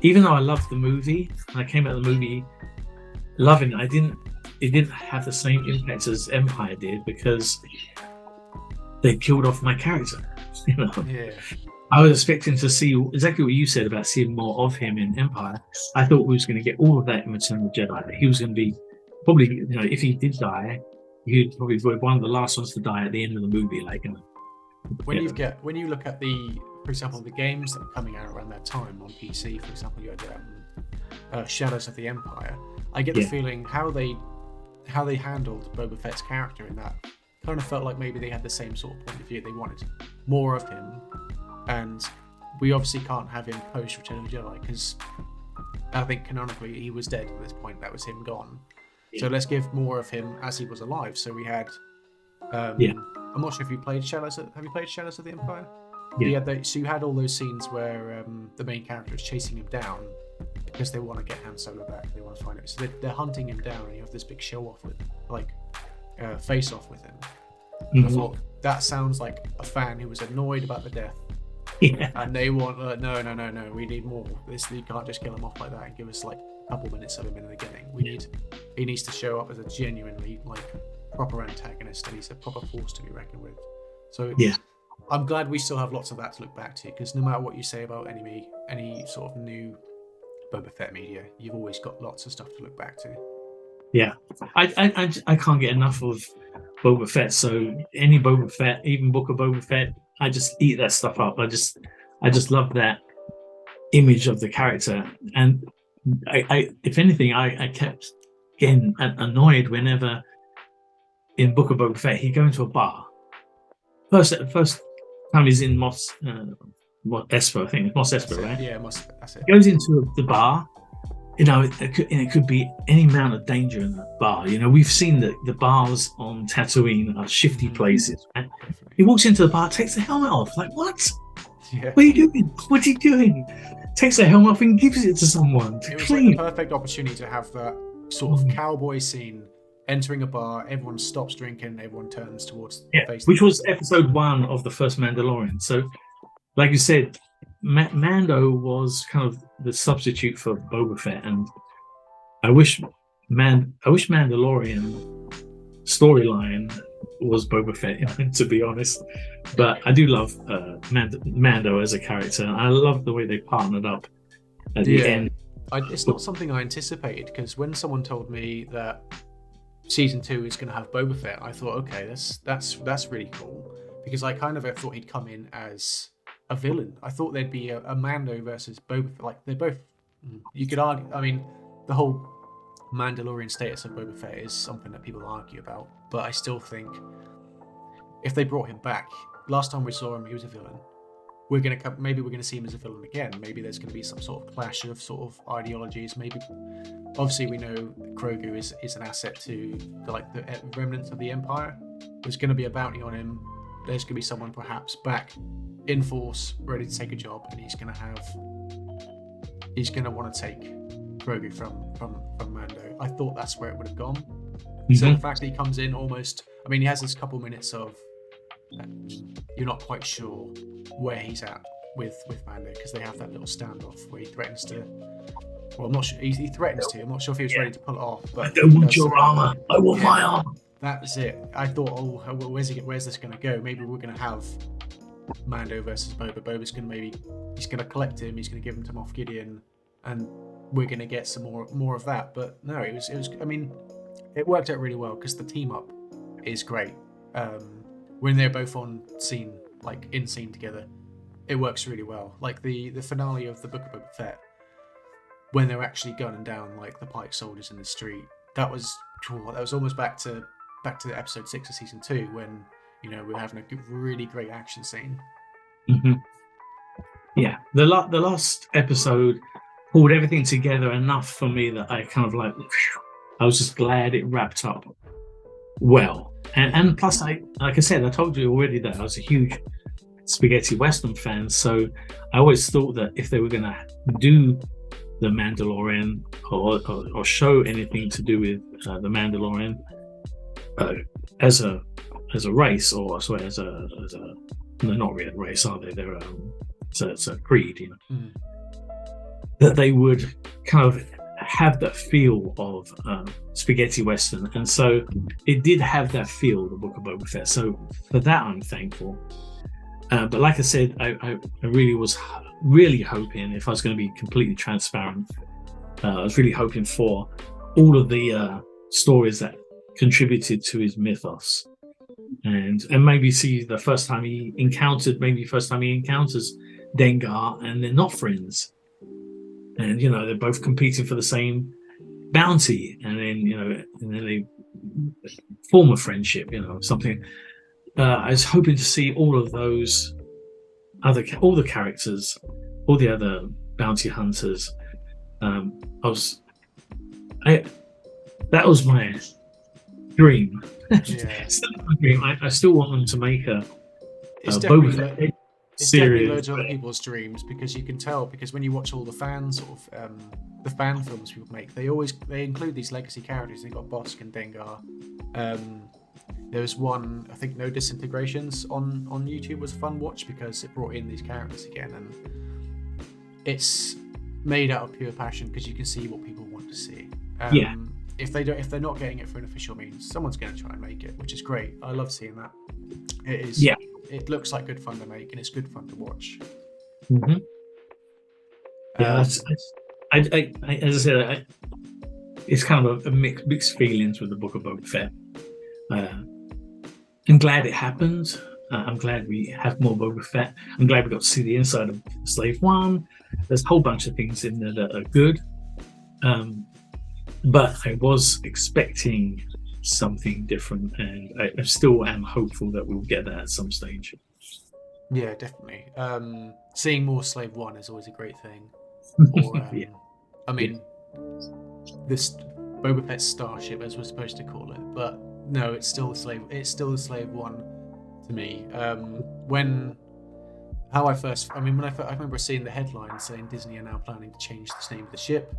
Even though I loved the movie, and I came out of the movie loving it, it didn't have the same impact as Empire did, because they killed off my character. You know? Yeah. I was expecting to see exactly what you said about seeing more of him in Empire. I thought we was going to get all of that in Return of the Jedi. That he was going to be probably, you know, if he did die, he'd probably be one of the last ones to die at the end of the movie. Like, you know, when you look at for example, the games that were coming out around that time on PC, for example, you had Shadows of the Empire. I get the feeling how they handled Boba Fett's character in that kind of felt like maybe they had the same sort of point of view. They wanted more of him, and we obviously can't have him post Return of the Jedi, because I think canonically he was dead at this point. That was him gone. So let's give more of him as he was alive. So we had I'm not sure if you played Shadows. Have you played Shadows of the Empire? Yeah. So you had all those scenes where the main character is chasing him down because they want to get Han Solo back. They want to find it. So they're hunting him down, and you have this big show off with, like, face off with him. And I thought, that sounds like a fan who was annoyed about the death. Yeah. And they want, no, we need more. You can't just kill him off like that and give us like a couple minutes of him in the beginning. He needs to show up as a genuinely like proper antagonist, and he's a proper force to be reckoned with. So yeah, I'm glad we still have lots of that to look back to, because no matter what you say about any sort of new Boba Fett media, you've always got lots of stuff to look back to. yeah. I can't get enough of Boba Fett. So any Boba Fett, even Book of Boba Fett, I just eat that stuff up. I just love that image of the character. And I if anything, I kept getting annoyed whenever in Book of Boba Fett he'd go into a bar. First time he's in Mos Espa, I think it's Mos Espa, right? Yeah, that's it. He goes into the bar. You know, it could be any amount of danger in that bar. You know, we've seen that the bars on Tatooine are shifty places. Right? He walks into the bar, takes the helmet off. Like, what? Yeah. What are you doing? What are you doing? Takes the helmet off and gives it to someone to It was clean. like the perfect opportunity to have that sort of cowboy scene, entering a bar, everyone stops drinking, everyone turns towards the face. Which was episode 1 of the first Mandalorian. So, like you said, Mando was kind of the substitute for Boba Fett, and I wish Mandalorian storyline was Boba Fett, to be honest. But I do love Mando as a character, and I love the way they partnered up at the end. It's not something I anticipated, because when someone told me that season 2 is going to have Boba Fett, I thought, okay, that's really cool, because I kind of thought he'd come in as a villain. I thought there'd be a Mando versus Boba Fett. Like, they're both, you could argue, I mean, the whole Mandalorian status of Boba Fett is something that people argue about, but I still think if they brought him back, last time we saw him, he was a villain. Maybe we're gonna see him as a villain again. Maybe there's gonna be some sort of clash of sort of ideologies. Maybe, obviously, we know Grogu is an asset to the remnants of the Empire. There's gonna be a bounty on him. There's gonna be someone perhaps back in force, ready to take a job, and he's gonna want to take Grogu from Mando. I thought that's where it would have gone. Mm-hmm. So the fact that he comes in almost, I mean, he has this couple minutes of you're not quite sure where he's at with Mando, because they have that little standoff where he threatens to. Well, I'm not sure. He threatens to. I'm not sure if he was ready to pull it off. But I don't want your armor. I want my armor. That's it. I thought, where's this going to go? Maybe we're going to have Mando versus Boba. Boba's he's going to collect him. He's going to give him to Moff Gideon, and we're going to get some more of that. But no, it was. I mean, it worked out really well, because the team up is great. When they're both on scene, like in scene together, it works really well. Like the finale of the Book of Boba Fett, when they're actually gunning down like the Pike soldiers in the street, that was almost back to episode 6 of season 2, when we're having a really great action scene. Mm-hmm. Yeah, the last episode pulled everything together enough for me that I kind of I was just glad it wrapped up well. And plus, like I said, I told you already that I was a huge spaghetti western fan, so I always thought that if they were going to do the Mandalorian or show anything to do with the Mandalorian as a race, or sorry, as a they're not really a race, are they? They're it's a creed, that they would kind of have that feel of spaghetti western, and so it did have that feel, the Book of Boba Fett. So for that, I'm thankful. But like I said, I really was hoping, if I was going to be completely transparent, I was really hoping for all of the stories that contributed to his mythos, and maybe see the first time he encounters Dengar, and they're not friends. And they're both competing for the same bounty, and then they form a friendship. Something. I was hoping to see all of those all the characters, all the other bounty hunters. That was my dream. Yeah. Still my dream. I still want them to make a Boba Fett. It's definitely loads of other people's dreams, because you can tell, because when you watch all the fan the fan films people make, they include these legacy characters. They've got Bosk and Dengar, There was one, I think, No Disintegrations on YouTube was a fun watch because it brought in these characters again, and it's made out of pure passion because you can see what people want to see. If they're not getting it for an official means, someone's going to try and make it, which is great. I love seeing that. It is. Yeah. It looks like good fun to make, and it's good fun to watch. Mm-hmm. Yeah, as I said, it's kind of a mixed feelings with the Book of Boba Fett. I'm glad it happened. I'm glad we have more Boba Fett. I'm glad we got to see the inside of Slave One. There's a whole bunch of things in there that are good. But I was expecting something different, and I still am hopeful that we'll get that at some stage. Yeah, definitely. Seeing more Slave One is always a great thing. Or, I mean, this Boba Fett starship, as we're supposed to call it, but no, it's still the Slave One to me. I remember seeing the headline saying Disney are now planning to change the name of the ship.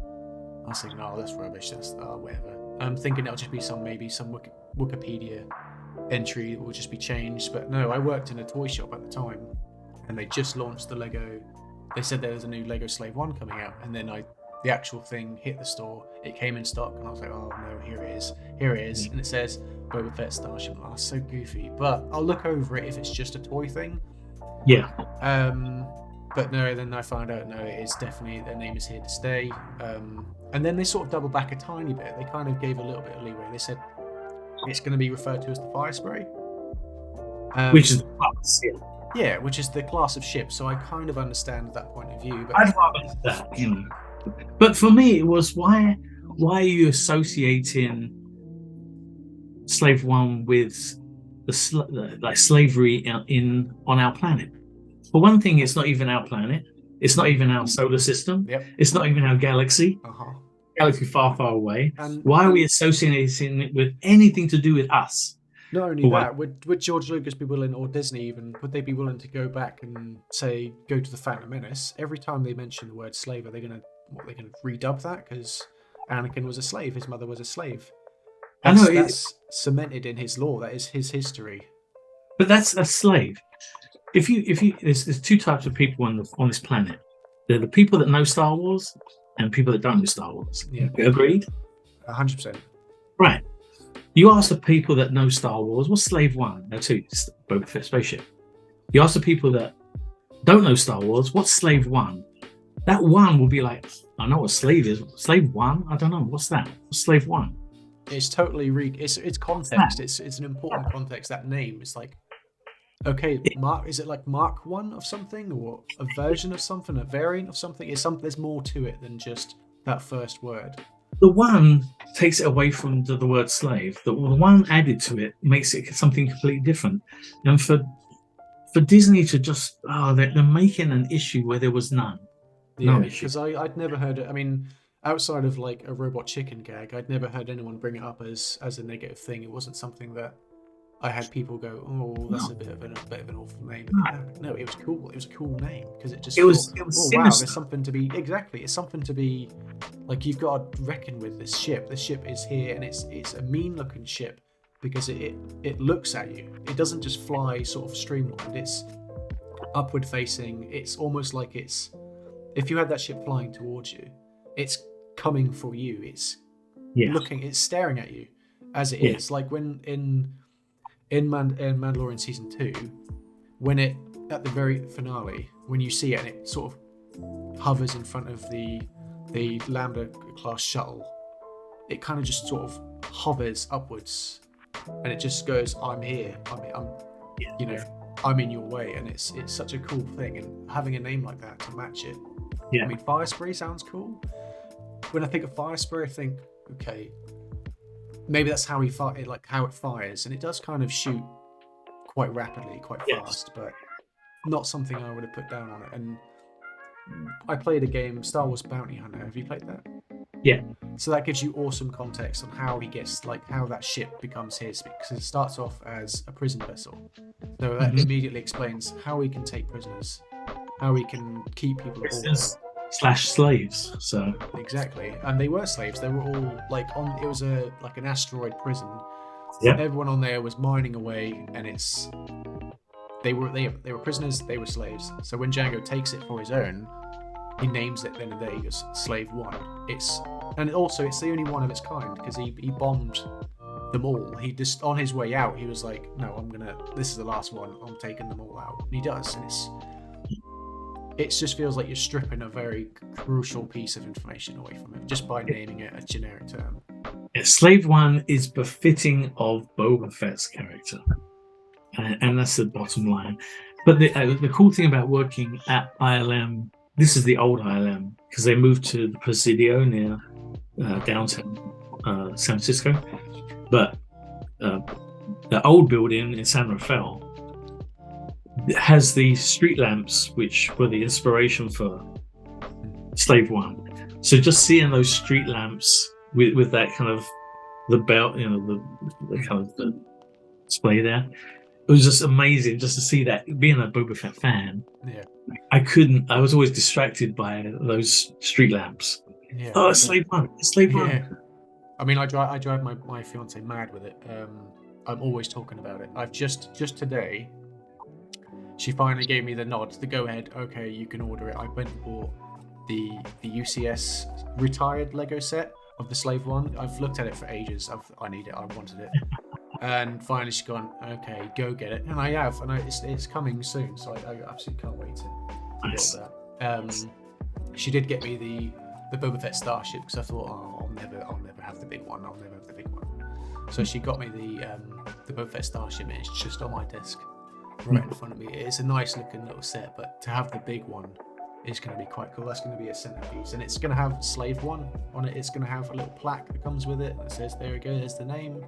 I was thinking, oh, that's rubbish. That's whatever. I'm thinking it'll just be some Wikipedia entry that will just be changed. But no, I worked in a toy shop at the time, and they just launched the Lego. They said there was a new Lego Slave One coming out, and then the actual thing hit the store. It came in stock, and I was like, oh no, here it is, and it says Boba Fett Starship. Oh, so goofy. But I'll look over it if it's just a toy thing. Yeah. But no, then I found out, no, it is definitely, their name is here to stay. And then they sort of doubled back a tiny bit. They kind of gave a little bit of leeway. They said it's going to be referred to as the Fire Spray. Which is the class, yeah. Yeah, which is the class of ship. So I kind of understand that point of view. But I'd rather that, you know. But for me, it was why are you associating Slave One with like slavery on our planet? For one thing, it's not even our planet. It's not even our solar system. Yep. It's not even our galaxy. Galaxy far, far away. And why are we associating it with anything to do with us? Not only that, would George Lucas be willing, or Disney even, would they be willing to go back and say, go to the Phantom Menace? Every time they mention the word slave, are they going to redub that? Because Anakin was a slave. His mother was a slave. That's cemented in his lore. That is his history. But that's a slave. If you there's two types of people on this planet. They're the people that know Star Wars and people that don't know Star Wars. Yeah. Agreed? 100%. Right. You ask the people that know Star Wars, what's Slave One? No, two, it's Boba Fett spaceship. You ask the people that don't know Star Wars, what's Slave One? That one will be like, I know what slave is. Slave One? I don't know. What's that? What's Slave One? It's totally it's context. It's an important context. That name is like, okay, Mark. Is it like Mark One of something, or a version of something, a variant of something? There's more to it than just that first word. The one takes it away from the word slave. The one added to it makes it something completely different. And for Disney to just they're making an issue where there was none. Yeah, because I'd never heard it. I mean, outside of like a robot chicken gag, I'd never heard anyone bring it up as a negative thing. It wasn't something that I had people go, "Oh, that's a bit of an awful name." No, it was cool. It was a cool name because it was wow, there's something to be It's something to be like. You've got to reckon with this ship. The ship is here, and it's a mean looking ship because it looks at you. It doesn't just fly sort of streamlined. It's upward facing. It's almost like if you had that ship flying towards you, it's coming for you. It's looking. It's staring at you as it is. Like when in Mandalorian season 2, when it at the very finale, when you see it and it sort of hovers in front of the Lambda class shuttle, it kind of just sort of hovers upwards, and it just goes, "I'm here. I'm in your way," and it's such a cool thing. And having a name like that to match it, I mean, Fire Spray sounds cool. When I think of Fire Spray, I think, okay, maybe that's how how it fires, and it does kind of shoot quite rapidly, quite fast, but not something I would have put down on it. And I played a game, Star Wars Bounty Hunter. Have you played that? Yeah. So that gives you awesome context on how he gets, like, how that ship becomes his, because it starts off as a prison vessel. So that immediately explains how he can take prisoners, how he can keep people aboard. /slaves. So exactly, and they were slaves. They were all like it was an asteroid prison, Yeah. Everyone on there was mining away, and they were prisoners, they were slaves. So when Django takes it for his own, he names it then and there. He goes Slave One. It's the only one of its kind because he bombed them all. He just on his way out, he was like, no, this is the last one. I'm taking them all out. And he does, and it just feels like you're stripping a very crucial piece of information away from it just by naming it a generic term. Yeah, Slave One is befitting of Boba Fett's character, and that's the bottom line. But the cool thing about working at ILM, this is the old ILM because they moved to the Presidio near downtown San Francisco, but the old building in San Rafael has these street lamps which were the inspiration for Slave One. So just seeing those street lamps with that kind of the belt, the kind of the display there, it was just amazing just to see that. Being a Boba Fett fan, Yeah, I was always distracted by those street lamps. yeah. Oh, it's Slave One, it's Slave Yeah. One. I mean, I drive my fiance mad with it. I'm always talking about it. I've just today, she finally gave me the nod, the go ahead. Okay, you can order it. I went and bought the UCS retired Lego set of the Slave One. I've looked at it for ages. I need it. I wanted it. And finally she's gone, okay, go get it. And I have, and it's coming soon. So I absolutely can't wait to Nice. get that. She did get me the Boba Fett Starship because I thought, I'll never have the big one. I'll never have the big one. So she got me the Boba Fett Starship, and it's just on my desk, right in front of me. It's a nice looking little set, but to have the big one is going to be quite cool. That's going to be a centerpiece, and it's going to have Slave One on it. It's going to have a little plaque that comes with it that says, "There we go. There's the name.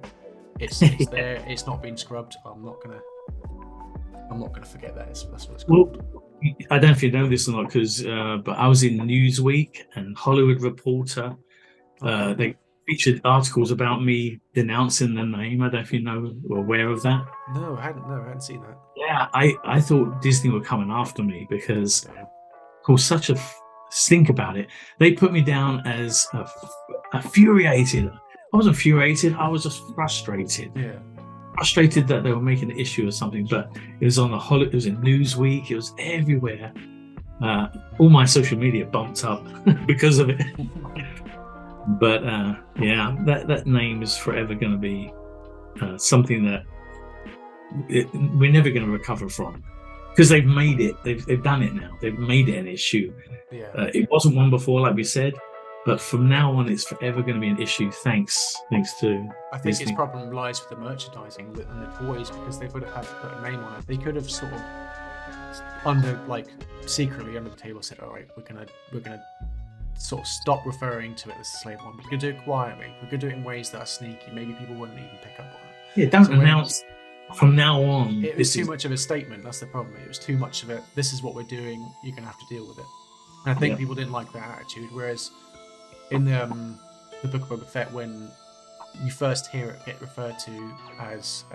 It's there. It's not been scrubbed. I'm not gonna forget that. That's what it's called." Well, I don't know if you know this or not, but I was in Newsweek and Hollywood Reporter. They featured articles about me denouncing the name. I don't know if you know or aware of that. No, I hadn't seen that. Yeah, I thought Disney were coming after me because, of course, think about it. They put me down as infuriated. I wasn't infuriated. I was just frustrated. Yeah. Frustrated that they were making an issue or something, but it was on it was in Newsweek, it was everywhere. All my social media bumped up because of it. But that name is forever going to be something that we're never going to recover from, because they've made it. They've done it now. They've made it an issue. Yeah. It wasn't one before, like we said. But from now on, it's forever going to be an issue. Thanks to I think Disney. its problem lies with the merchandising and the toys, because they would have put a name on it. They could have sort of secretly under the table said, "All right, we're gonna sort of stop referring to it as the Slave One. We're gonna do it quietly. We're gonna do it in ways that are sneaky. Maybe people wouldn't even pick up on it." Yeah, don't So announce. From now on, It was too much of a statement. That's the problem. It was too much of a, "This is what we're doing. You're gonna have to deal with it." And I think people didn't like that attitude. Whereas in the Book of Boba Fett, when you first hear it get referred to as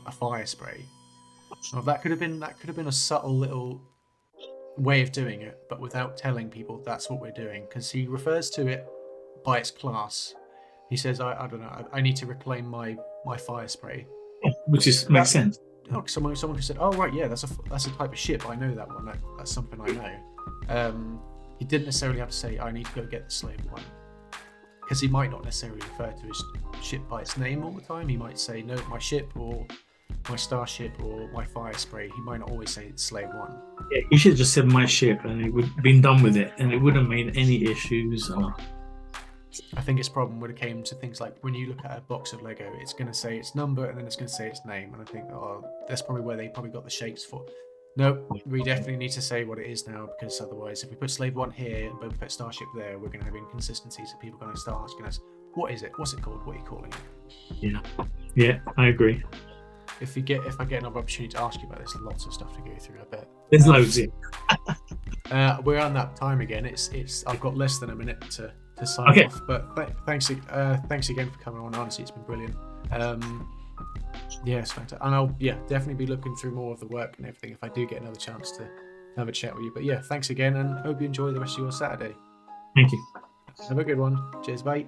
a fire spray, well, that could have been a subtle little way of doing it, but without telling people that's what we're doing, because he refers to it by its class. He says, I don't know, I need to reclaim my fire spray. which makes sense. Oh, someone who said, "Oh right, yeah, that's a type of ship. I know that one. That's something I know." He didn't necessarily have to say, "I need to go get the Slave One," because he might not necessarily refer to his ship by its name all the time. He might say, "No, my ship," or "my starship," or "my fire spray." He might not always say it's Slave One. Yeah, you should have just said "my ship" and it would have been done with it, and it wouldn't have made any issues. I think its problem would have came to things like when you look at a box of Lego, it's going to say its number and then it's going to say its name, and I think, that's probably where they probably got the shapes for. No, we definitely need to say what it is now, because otherwise, if we put Slave One here and Boba Fett Starship there, we're going to have inconsistencies, and people are going to start asking us, "What is it? What's it called? What are you calling it?" Yeah, I agree. If I get another opportunity to ask you about this, lots of stuff to go through, I bet. There's loads in. We're on that time again. It's I've got less than a minute to sign Okay. off, but thanks again for coming on. Honestly, it's been brilliant. It's fantastic, and I'll definitely be looking through more of the work and everything if I do get another chance to have a chat with you. But thanks again, and hope you enjoy the rest of your Saturday. Thank you. Have a good one. Cheers, bye.